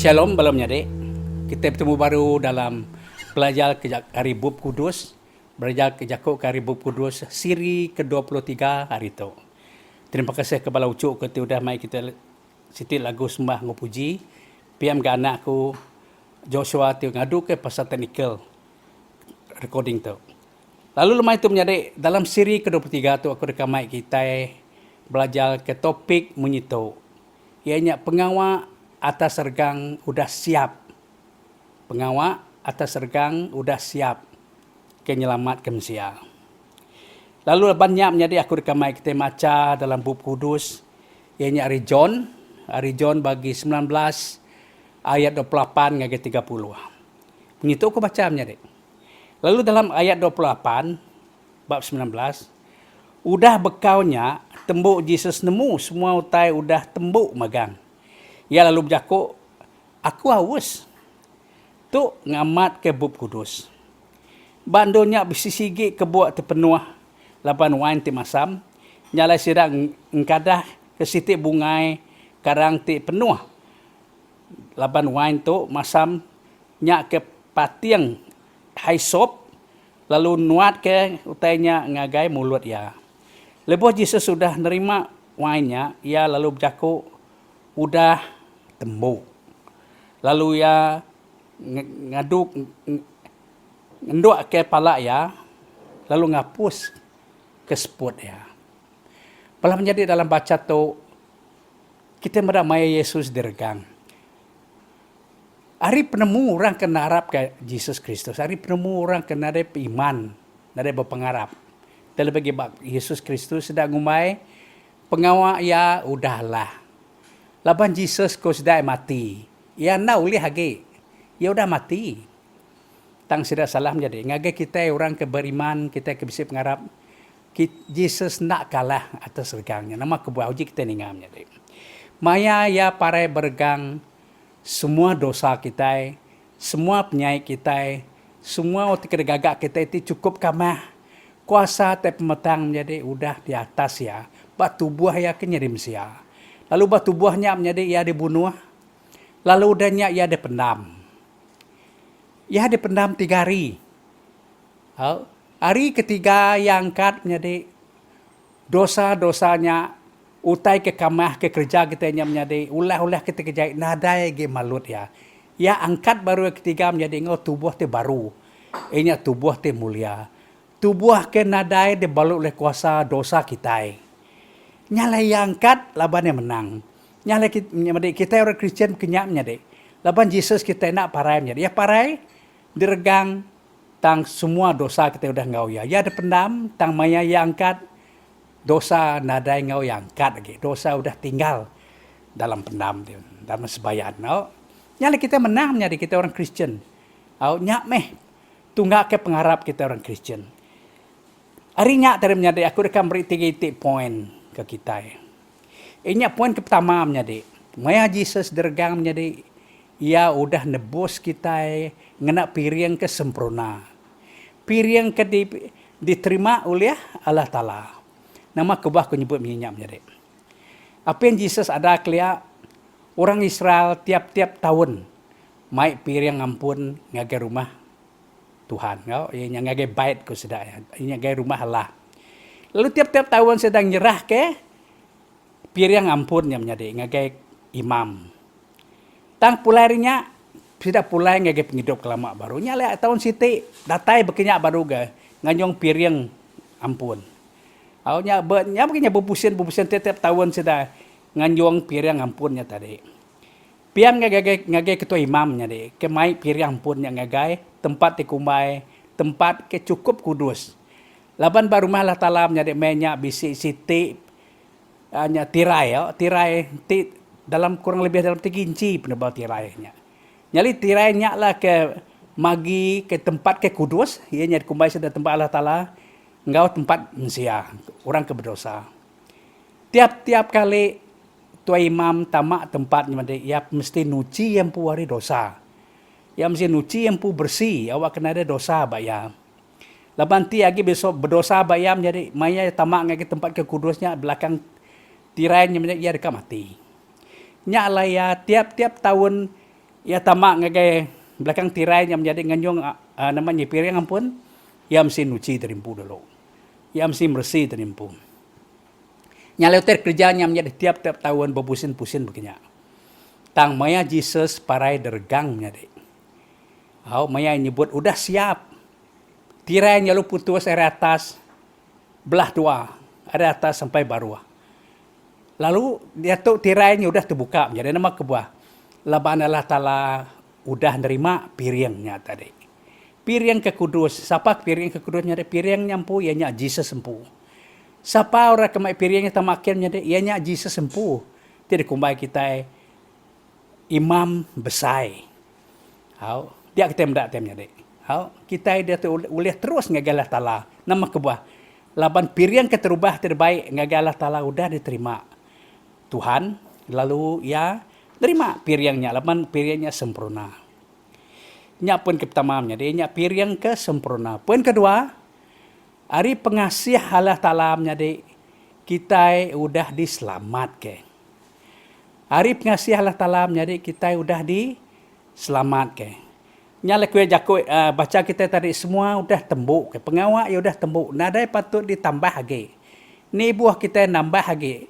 Shalom malamnya dek. Kita bertemu baru dalam belajar hari Bub Kudus. Belajar kejakuk hari Bub Kudus siri ke-23 hari itu. Terima kasih kepada Ucuk kita sudah mai kita sitit lagu sembah ngupuji. PM ke anakku Joshua tu ngadu ke pasal technical recording tu. Lalu lemai tu menjadi dalam siri ke-23 tu aku rekam mic kita belajar ke topik menyitu. Ianya pengawal atas sergang udah siap. Pengawal atas sergang udah siap kenyelamat kemsia. Lalu banyak menjadi aku rekam mic kita baca dalam Bub Kudus. Ianya hari John bagi 19 ayat 28 hingga 30. Menyitu aku baca menjadi. Lalu dalam ayat 28, bab 19, udah bekaunya tembuk Jesus nemu semua utai udah tembuk magang. Ia lalu berjakuk, aku haus. Tu ngamat ke Bub Kudus. Bandonya bisisigi kebuat terpenuh lapan wine ti masam. Nyalai sidang engkadah ke sitik bungai karang ti penuh. Lapan wine tu masam nyak ke patiang haisop lalu nuat ke utainya ngagai mulut ya. Lepas Jesus sudah nerima wine-nya, ia lalu berjakuk udah tembuk. Lalu ia ngenduk ke pala ya, lalu ngapus ke seput ya. Malah menjadi dalam baca tu kita meramai Yesus diregang. Hari penemu orang kena harap ke Yesus Kristus. Hari penemu orang kena ada iman, ada berpengharap. Terlebih bagi Yesus Kristus sedang ngumai pengawal ya udahlah. Laban Yesus kau sudah mati. Ya nak ulih lagi. Ya udah mati. Tang sudah salah menjadi. Ngage kita orang ke beriman, kita ke bisa pengharap. Yesus nak kalah atas regangnya. Nama kebuah uji kita ningam jadi. Maya ya parai bergang semua dosa kita, semua penyakit kita, semua waktu gagak kita itu cukup kamah. Kuasa te pemetang menjadi udah di atas ya. Batu buah ya kenyerim sia. Lalu batu buahnya menjadi ia dibunuh. Lalu udahnya ia dipendam. Ia dipendam 3 hari. Hari ketiga yang angkat menjadi dosa-dosanya utai ke kamah ke kerja kita nya menjadi ulah-ulah kita kerja nadai ge malut ya. Ya angkat baru ketiga menjadi engau tubuh te baru. Inya tubuh te mulia. Tubuh ke nadai dibalut oleh kuasa dosa kita. Nyalai yang angkat labannya menang. Nyalai kita orang Kristian kenyak menjadi. Laban Yesus kita nak parai menjadi. Ya parai diregang tang semua dosa kita udah ngau ya. Ya dipendam tang maya yang angkat dosa nadai ngau yang angkat lagi. Dosa udah tinggal dalam pendam dia, dalam sebayan. Nyalai kita menang menjadi kita orang Kristian. Nyak meh tunggak ke pengharap kita orang Kristian. Hari nyak dari menjadi aku akan beri 3 poin ke kita. Ini poin pertama menjadi. Maya Jesus dergang menjadi. Ia udah nebus kita ngena piring ke sempurna. Piring ke diterima oleh Allah Ta'ala. Nama kebah aku nyebut minyak menjadi. Apa yang Jesus ada kelia orang Israel tiap-tiap tahun. Mai piring ampun ngagai rumah Tuhan. Yang ngagai bait ku sudah. Yang ngagai rumah Allah. Lalu tiap-tiap tahun sedang nyerah ke piring ampun yang menjadi ngagai imam. Tang pulainya sudah pulai ngagai penghidup kelama baru. Nyala tahun siti datai berkenyak baru ga nganyong piring ampun. Nya begini berpusing tiap tahun sudah nganyong piring ampunnya tadi. Pian ngagai ketua imamnya deh. Kemai piring ampunnya ngagai tempat dikumai, tempat ke cukup kudus. Laban baru malah talam nyade menyak bisi siti hanya tirai dalam kurang lebih dalam 3 inci penebal tirainya. Nyali tirainya lah ke magi ke tempat ke kudus, ia nyade kumbai sudah tempat Allah Taala, engkau tempat manusia, orang keberdosa. Tiap-tiap kali tua imam tamak tempatnya ia mesti nuci yang pu hari dosa. Ia mesti nuci yang pu bersih, awak kena ada dosa bayar. Laban ti lagi besok berdosa bayam jadi maya tamak ngagi tempat ke kudusnya belakang tirainya ia dekat mati. Nya lah ya tiap-tiap tahun ia tamak ngagai belakang tirai yang menjadi nganyong namanya piring ampun, ia mesti nuci terimpu dulu. Ia mesti bersih terimpu. Nyaleuter kerjanya menjadi tiap-tiap tahun berpusin-pusin begini. Tang maya Jesus parai dergang menjadi. Maya nyebut udah siap. Tirai nyalu putus dari atas belah dua, dari atas sampai bawah. Lalu dia tu tirainya udah terbuka, jadi nama kebuah. Laban Allah Ta'ala udah nerima piringnya tadi. Piring ke kudus, siapa piring ke kudusnya? Piring nyampu, ianya Jesus sempu. Siapa orang kemai piringnya tamakinnya? Ianya Jesus sempu. Tidak kumbai kita imam besar. Dia kita mendak temnya dek. Kita dia tu boleh terus ngagalah Ta'ala. Nama kebuah. Laban piring keterubah terbaik ngagalah Ta'ala udah diterima Tuhan, lalu ya terima piringnya, laban piringnya sempurna. Nya pun pertamanya, dia piring ke sempurna. Poin kedua, hari pengasih Allah Ta'ala menjadi kita udah diselamat ke. Hari pengasih Allah Ta'ala menjadi kita udah diselamat ke. Nya lekue jakoi baca kita tadi semua udah tembuk ke. Pengawak ya udah tembuk. Nadai patut ditambah lagi. Ni buah kita nambah lagi.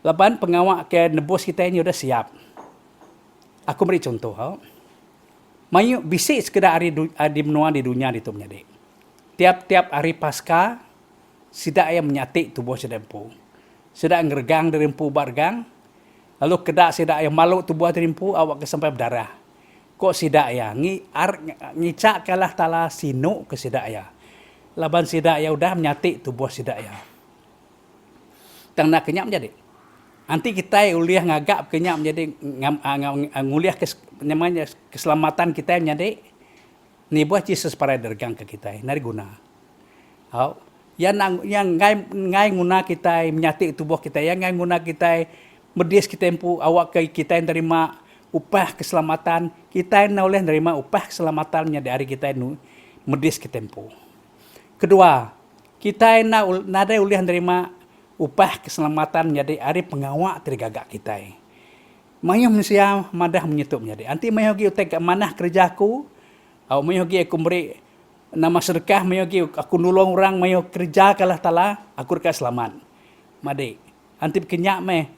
Laban pengawak ke nebus kita ini udah siap. Aku beri contoh. Mayu bisik sekedar hari di menua di dunia itu menjadi. Tiap-tiap hari pasca, sidak yang menyatik tubuh sedempu. Sidak ngergang derimpu bargang. Lalu kedak sidak yang maluk tubuh derimpu awak ke sampai berdarah. Kok sidak ya? Ngicak kalah Ta'ala sinuk ke sidak ya. Laban sidak ya udah menyatik tubuh sidak ya. Tang nak kenyap menjadi. Nanti kita uliah ngagap kenyap menjadi nguliah namanya keselamatan kita menjadi ni buat Jesus para dergang ke kita nari guna. Yang ngai guna kita menyatik tubuh kita, yang ngai guna kita medis kita empu awak ke kita yang terima upah keselamatan, kita yang oleh terima upah keselamatan dari kita yang medis kita empu. Kedua, kita yang nada oleh terima upah keselamatan menjadi hari pengawak tergagak kita. Mayu manusia madah menyetup menjadi. Anti mayu gi utek manah kerjaku, mayu gi aku beri nama sedekah, mayu gi aku nolong orang, mayu kerja kalah Ta'ala, aku reka selamat. Made. Anti kenyak meh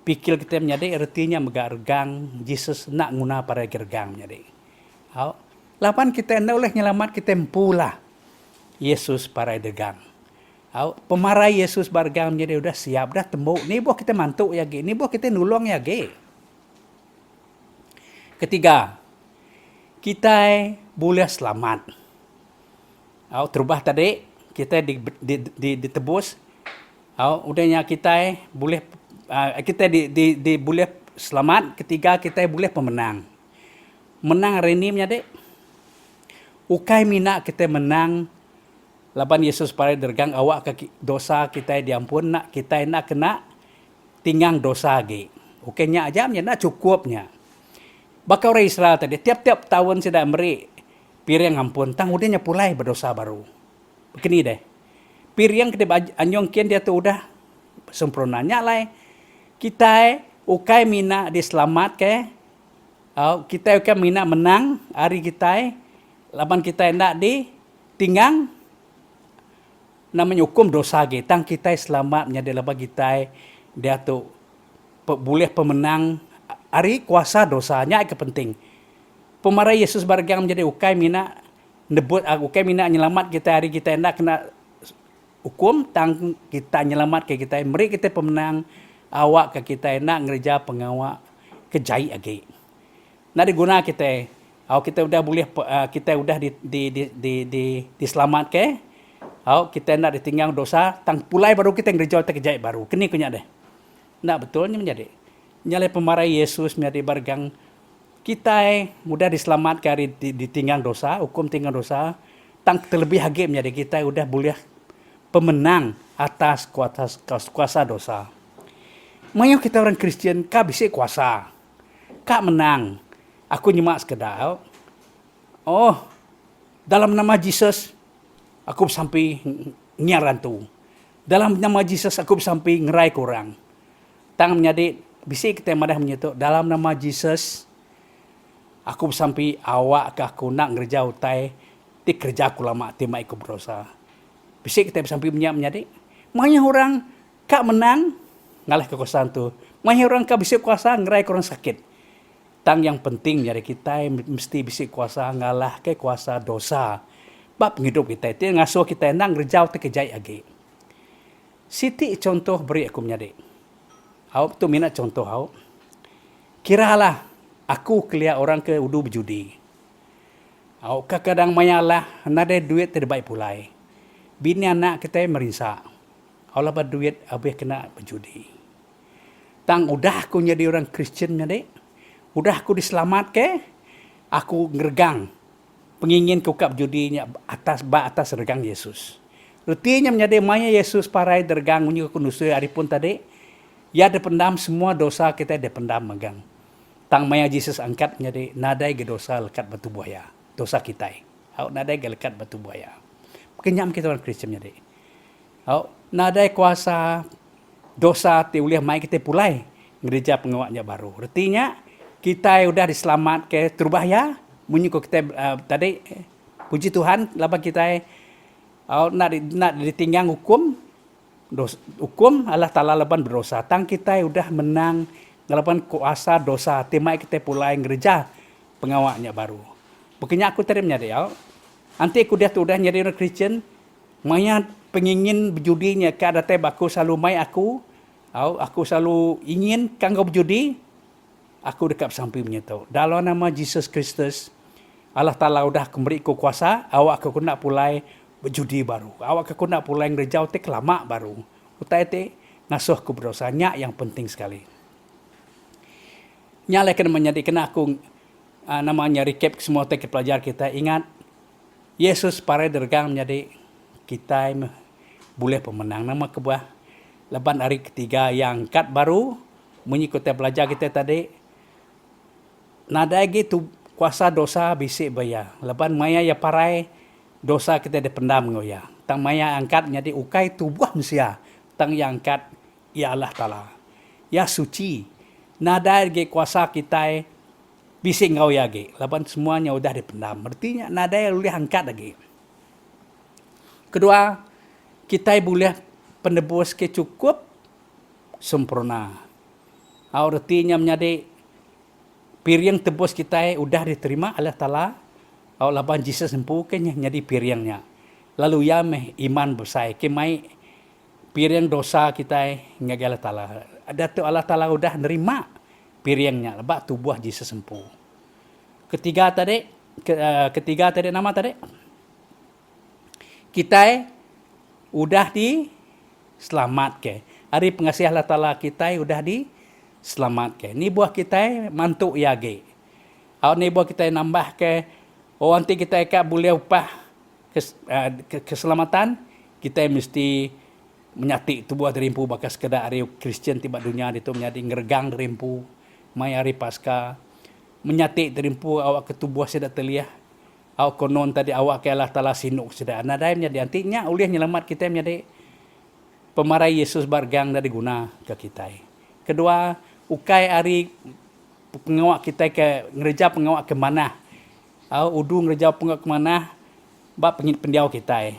pikir kita menjadi artinya megargang Jesus nak guna para gergang menjadi. Lapan kita hendak oleh nyelamat kita pula Yesus para dergang. Pemarah Yesus bargang menjadi udah siap, dah tembuk. Ni buah kita mantuk ya ge, ni buah kita nulung ya ge. Ketiga, kita boleh selamat. Terubah tadi kita ditebus. Udahnya kita boleh boleh selamat. Ketiga kita boleh pemenang. Menang hari ini menjadi. Ukai mina kita menang. Laban Yesus pada dergang awak ke dosa kita diampun nak kita nak kena tinggang dosa lagi. Okeynya aja nak cukupnya. Bakal orang Israel tadi tiap-tiap tahun sudah beri piring ampun tang udahnya pulai berdosa baru. Begini deh. Piring kita anjong kian dia tu udah sempurnanya lah. Kita ukai mina diselamat ke. Kita ukai mina menang hari kita. Laban kita nak di tinggang namanya hukum dosa tang kita selamat menjadi laba kita dia tu boleh pemenang hari kuasa dosanya itu penting. Pemarah Yesus bargang menjadi ukai mina nebut ukai mina nyelamat kita hari kita nak kena hukum tang kita nyelamat ke kita beri kita pemenang awak ke kita nak ngerja pengawak kejai lagi. Nak diguna kita kita udah boleh kita udah diselamat ke kita nak ditinggang dosa, tang pulai baru kita ngerja terkejai baru. Kini kunya deh. Nak betulnya menjadi. Nyalai pemarah Yesus menjadi bargang kita mudah diselamatkan dari ditinggang dosa, hukum tinggang dosa, tang terlebih lagi menjadi kita udah boleh pemenang atas kuasa dosa. Mayu kita orang Kristen ka bisa kuasa. Ka menang. Aku nyimak sekedar. Dalam nama Jesus aku sampai nyaran tu. Dalam nama Jesus aku sampai ngerai korang. Tang menjadi bisik kita madah menyetuk dalam nama Jesus Aku sampai awak ke aku nak ngerja utai, ti kerja aku lama ti mai aku berdosa. Bisik kita sampai menyak-menyadik. Banyak orang kak menang, ngalah kekuasaan tu. Banyak orang kak bisik kuasa, ngerai orang sakit. Tang yang penting jadi kita mesti bisik kuasa ngalah ke kuasa dosa. Bab hidup kita itu ngasuh kita nang rejau te kejai agi. Siti contoh beri aku menyadik. Au tu minat contoh au. Kiralah aku kelia orang ke udu berjudi. Au kadang mayalah nade duit terbaik pulai. Bini anak kita merinsak. Au lah duit abih kena berjudi. Tang udah aku jadi orang Kristen menyadik. Udah aku diselamat ke, aku ngergang. Pengingin kukap judinya atas regang Yesus. Rutinya menjadi maya Yesus parai dergang munyi aku nusui aripun tadi. Ya dependam semua dosa kita dependam megang. Tang maya Yesus angkat menjadi nadai ke dosa lekat batu buaya. Dosa kita. Nadai ke lekat batu buaya. Kenyam kita orang Kristen menjadi. Nadai kuasa dosa tiuliah mai kita pulai. Gereja pengawaknya baru. Rutinya kita udah diselamat ke terbahaya bunyi ko kita tadi puji Tuhan laba kita nak ditinggang hukum Allah Taala laban berdosa tang kita udah menang ngelapan kuasa dosa timai kita pulai gereja pengawaknya baru bukannya aku tadi menyadari nanti aku dia udah nyari orang Kristen maya pengingin berjudinya ke ada teh aku selalu mai aku selalu ingin kanggo berjudi. Aku dekat sampai menyatakan. Dalam nama Yesus Kristus, Allah Ta'ala udah memberi ku kuasa, awak aku nak pulai berjudi baru. Awak aku nak pulai ngerejau te kelama baru. Utai te ngasuh ku berdosanya yang penting sekali. Nyala kena menjadi kena aku namanya recap semua te pelajar kita. Ingat, Yesus parai dergang menjadi kita boleh pemenang. Nama kebuah leban hari ketiga yang kat baru mengikuti pelajar kita tadi. Nada gitu kuasa dosa bisik bayar. Lepas maya ya parai dosa kita dipendam ngoya. Tang maya angkat jadi ukai tubuh manusia. Tang yang angkat ya Allah Taala. Ya suci. Nada kuasa kita bisik ngoya ge. Lepas semuanya udah dipendam. Artinya nada boleh angkat lagi. Kedua, kita boleh penebus ke cukup sempurna. Artinya menjadi piring tebus kita udah diterima Allah Ta'ala. Allah laban Jesus sempuh kan jadi piringnya. Lalu ya iman besar. Kemai piring dosa kita ngagi Allah Ta'ala. Ada tu Allah Ta'ala udah nerima piringnya. Lepas tubuh Jesus sempuh. Ketiga tadi nama tadi. Kita udah diselamat ke. Hari pengasih Allah Ta'ala kita udah selamat ke. Ni buah kita mantuk yage. Ni buah kita nambah ke. Nanti kita boleh upah keselamatan. Kita mesti menyati tubuh terimpu. Bakas sekedar hari Kristian tiba dunia itu menjadi ngergang terimpu. Mai hari pasca. Menyati terimpu awak ketubuh sedak terliah. Awak konon tadi awak ke Allah Ta'ala sinuk sedak. Nadai menjadi antinya ulih nyelamat kita menjadi pemarai Yesus bargang dari guna ke kita. Kedua, ukai hari pengawak kita ke ngereja pengawak ke mana? Udu ngereja pengawak ke mana? Bab pendiau kita.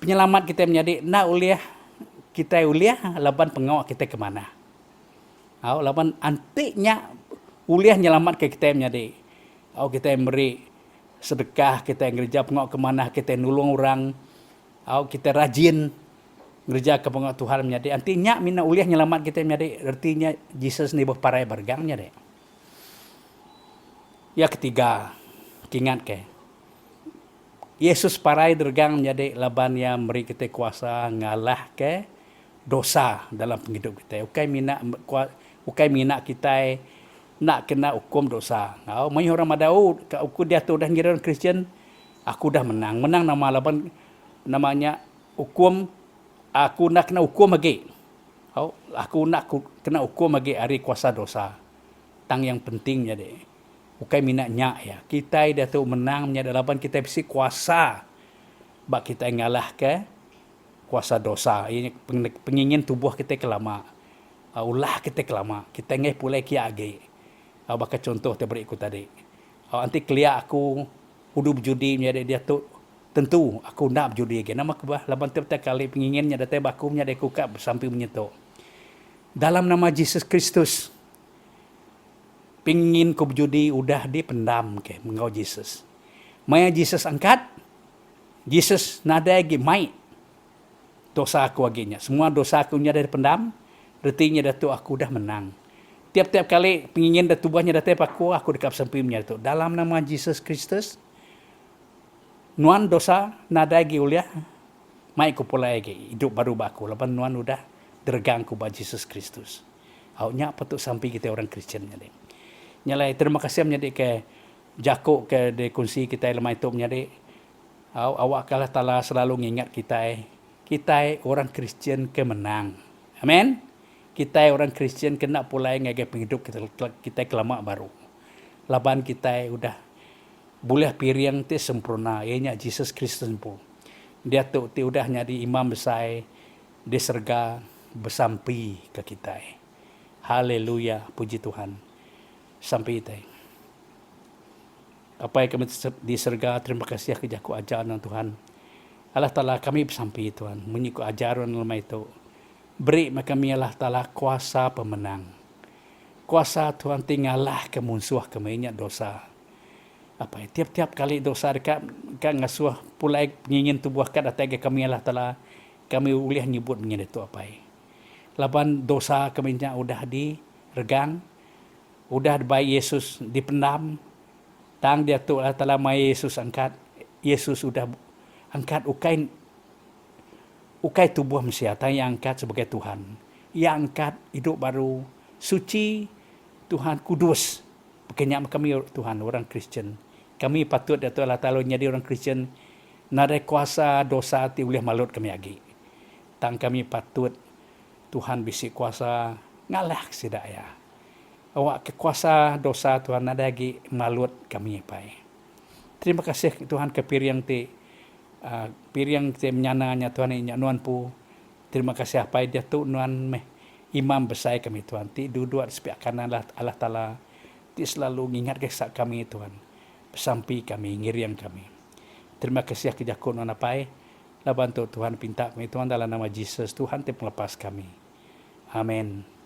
Penyelamat kita menjadi nak uliah kita uliah laban pengawak kita ke mana? Laban antiknya uliah nyelamat ke kita menjadi. Kita beri sedekah, kita ngereja pengawak ke mana? Kita nulung orang. Kita rajin ngerja ke pengawak Tuhan menjadi artinya mina uliah nyelamat kita menjadi artinya Jesus ni berparai bergangnya deh. Ya ketiga, ingat ke Yesus parai dergang menjadi laban yang beri kita kuasa ngalah ke dosa dalam hidup kita. Ukai mina kita nak kena hukum dosa. Mai orang madau aku dia tu dah ngira Kristen, aku dah menang nama laban namanya hukum. Aku nak kena hukum lagi. Aku nak kena hukum lagi hari kuasa dosa. Tang yang pentingnya deh. Bukan minatnya ya. Kita dah tu menang menjadi laban kita bisa kuasa. Bak kita ngalah ke kuasa dosa. Ini pengingin tubuh kita kelama. Ulah kita kelama. Kita ngai pulai kia agi. Baka contoh te beri ku tadi. Anti kelia aku udah berjudi menjadi dia tu tentu aku nak berjudi lagi. Nama kebah laban tiap kali penginginnya datang bakunya dia kuka sampai menyetok. Dalam nama Yesus Kristus, pingin ku berjudi udah dipendam ke mengau Yesus. Maya Yesus angkat, Yesus nada lagi mai dosa aku aginya. Semua dosa aku nya dari pendam, artinya datu aku dah menang. Tiap-tiap kali pengingin tubuhnya datang aku dekat sampingnya itu. Dalam nama Yesus Kristus, nuan dosa nada lagi uliah, mai ku pula lagi hidup baru baku. Lepas nuan udah dergang ku ba Yesus Kristus. Awaknya patut sampai kita orang Kristian jadi. Nyalai terima kasih menjadi ke Jakok ke de kunci kita lemai itu menjadi. Awak kalah tala selalu mengingat kita orang Kristian kemenang. Amin. Kita orang Kristian kena pula ngagai penghidup kita kelama baru. Laban kita udah boleh piriang te sempurna. Ianya Yesus Kristus pun. Dia tu udah jadi imam besar di surga bersampai ke kita. Haleluya, puji Tuhan. Sampai itu. Apa yang kami di surga, terima kasih kejaku ajaran Tuhan. Allah Ta'ala kami bersampai Tuhan. Mengikut ajaran lemah itu. Beri kami Allah Ta'ala kuasa pemenang. Kuasa Tuhan tinggallah kemunsuh kami dosa. Tiap-tiap kali dosa dekat ngasuh pulai pengingin tubuh kat datang kami Allah Ta'ala. Kami boleh nyebut mengenai itu Laban dosa kami udah diregang. Udah baik Yesus dipendam. Tang dia tu Allah Ta'ala mai Yesus angkat. Yesus sudah angkat ukai tubuh manusia, yang angkat sebagai Tuhan. Yang angkat hidup baru, suci, Tuhan kudus. Bukannya kami Tuhan, orang Kristian. Kami patut Datuk Allah Ta'ala jadi orang Kristian. Nada kuasa dosa ti boleh malut kami lagi. Tang kami patut Tuhan bisi kuasa ngalah sedaya. Awak kekuasa dosa Tuhan nada lagi malut kami pai. Terima kasih Tuhan kepiriang ti piriang te menyananya Tuhan inya nuan pu. Terima kasih apa dia tu nuan imam besar kami Tuhan. Ti duduk di sebelah kanan Allah Ta'ala. Ti selalu ingat kesak kami Tuhan. Sampai kami ngiriang kami. Terima kasih kejakun nuan apa laban tu Tuhan pinta kami Tuhan dalam nama Yesus Tuhan te melepas kami. Amin.